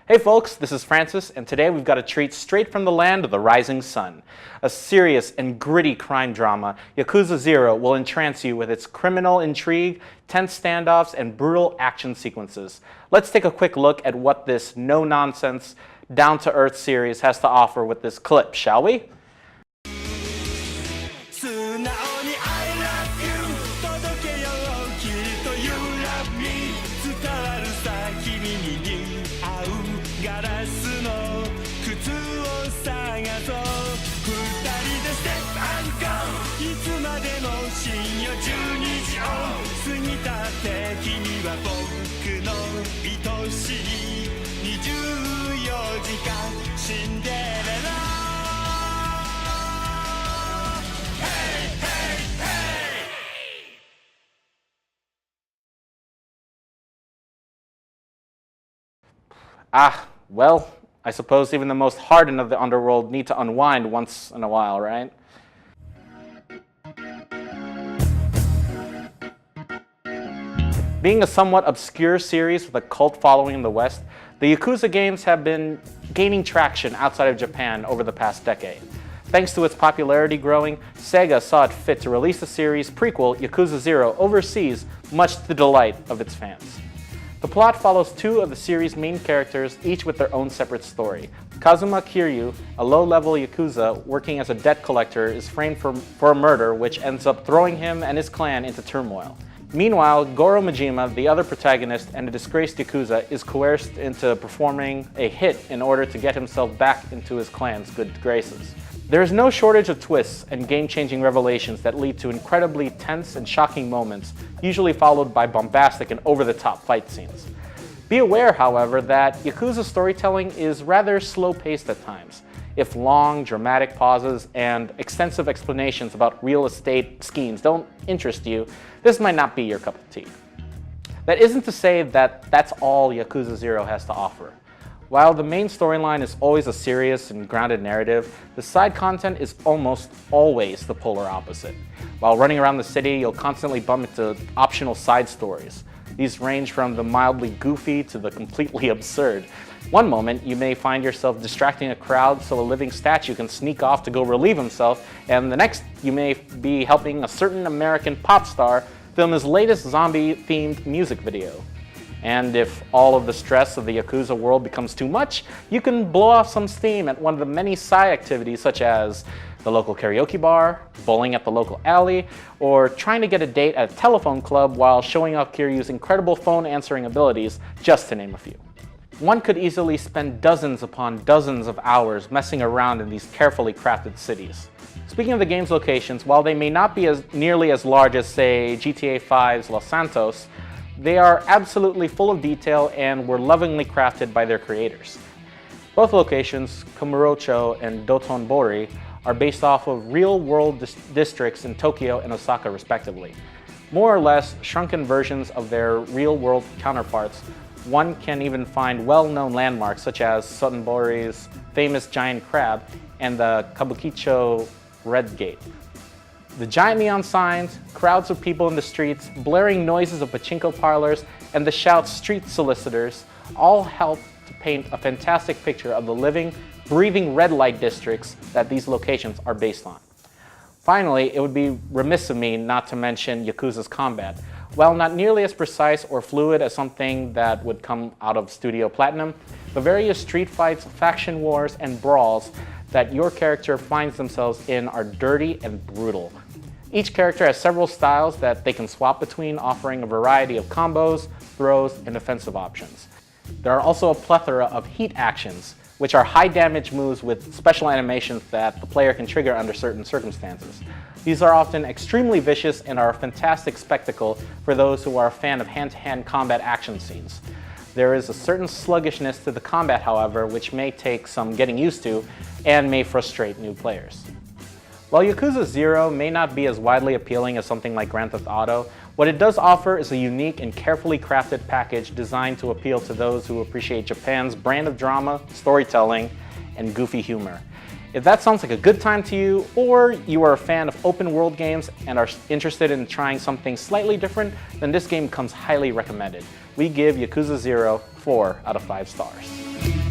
Hey folks, this is Francis, and today we've got a treat straight from the land of the rising sun. A serious and gritty crime drama, Yakuza 0 will entrance you with its criminal intrigue, tense standoffs, and brutal action sequences. Let's take a quick look at what this no-nonsense, down-to-earth series has to offer with this clip, shall we? Well, I suppose even the most hardened of the underworld need to unwind once in a while, right? Being a somewhat obscure series with a cult following in the West, the Yakuza games have been gaining traction outside of Japan over the past decade. Thanks to its popularity growing, Sega saw it fit to release the series' prequel, Yakuza 0, overseas, much to the delight of its fans. The plot follows two of the series' main characters, each with their own separate story. Kazuma Kiryu, a low-level Yakuza working as a debt collector, is framed for a murder which ends up throwing him and his clan into turmoil. Meanwhile, Goro Majima, the other protagonist and a disgraced Yakuza, is coerced into performing a hit in order to get himself back into his clan's good graces. There is no shortage of twists and game-changing revelations that lead to incredibly tense and shocking moments, usually followed by bombastic and over-the-top fight scenes. Be aware, however, that Yakuza storytelling is rather slow-paced at times. If long, dramatic pauses and extensive explanations about real estate schemes don't interest you, this might not be your cup of tea. That isn't to say that that's all Yakuza 0 has to offer. While the main storyline is always a serious and grounded narrative, the side content is almost always the polar opposite. While running around the city, you'll constantly bump into optional side stories. These range from the mildly goofy to the completely absurd. One moment, you may find yourself distracting a crowd so a living statue can sneak off to go relieve himself, and the next, you may be helping a certain American pop star film his latest zombie-themed music video. And if all of the stress of the Yakuza world becomes too much, you can blow off some steam at one of the many side activities such as the local karaoke bar, bowling at the local alley, or trying to get a date at a telephone club while showing off Kiryu's incredible phone answering abilities, just to name a few. One could easily spend dozens upon dozens of hours messing around in these carefully crafted cities. Speaking of the game's locations, while they may not be nearly as large as, say, GTA 5's Los Santos, they are absolutely full of detail and were lovingly crafted by their creators. Both locations, Kamurocho and Dotonbori, are based off of real-world districts in Tokyo and Osaka respectively. More or less shrunken versions of their real-world counterparts. One can even find well-known landmarks such as Sotenbori's famous giant crab and the Kabukicho Red Gate. The giant neon signs, crowds of people in the streets, blaring noises of pachinko parlors, and the shouts street solicitors all help to paint a fantastic picture of the living, breathing red light districts that these locations are based on. Finally, it would be remiss of me not to mention Yakuza's combat. While not nearly as precise or fluid as something that would come out of Studio Platinum, the various street fights, faction wars, and brawls that your character finds themselves in are dirty and brutal. Each character has several styles that they can swap between, offering a variety of combos, throws, and offensive options. There are also a plethora of heat actions, which are high damage moves with special animations that the player can trigger under certain circumstances. These are often extremely vicious and are a fantastic spectacle for those who are a fan of hand-to-hand combat action scenes. There is a certain sluggishness to the combat, however, which may take some getting used to and may frustrate new players. While Yakuza 0 may not be as widely appealing as something like Grand Theft Auto, what it does offer is a unique and carefully crafted package designed to appeal to those who appreciate Japan's brand of drama, storytelling, and goofy humor. If that sounds like a good time to you, or you are a fan of open world games and are interested in trying something slightly different, then this game comes highly recommended. We give Yakuza 0 4 out of 5 stars.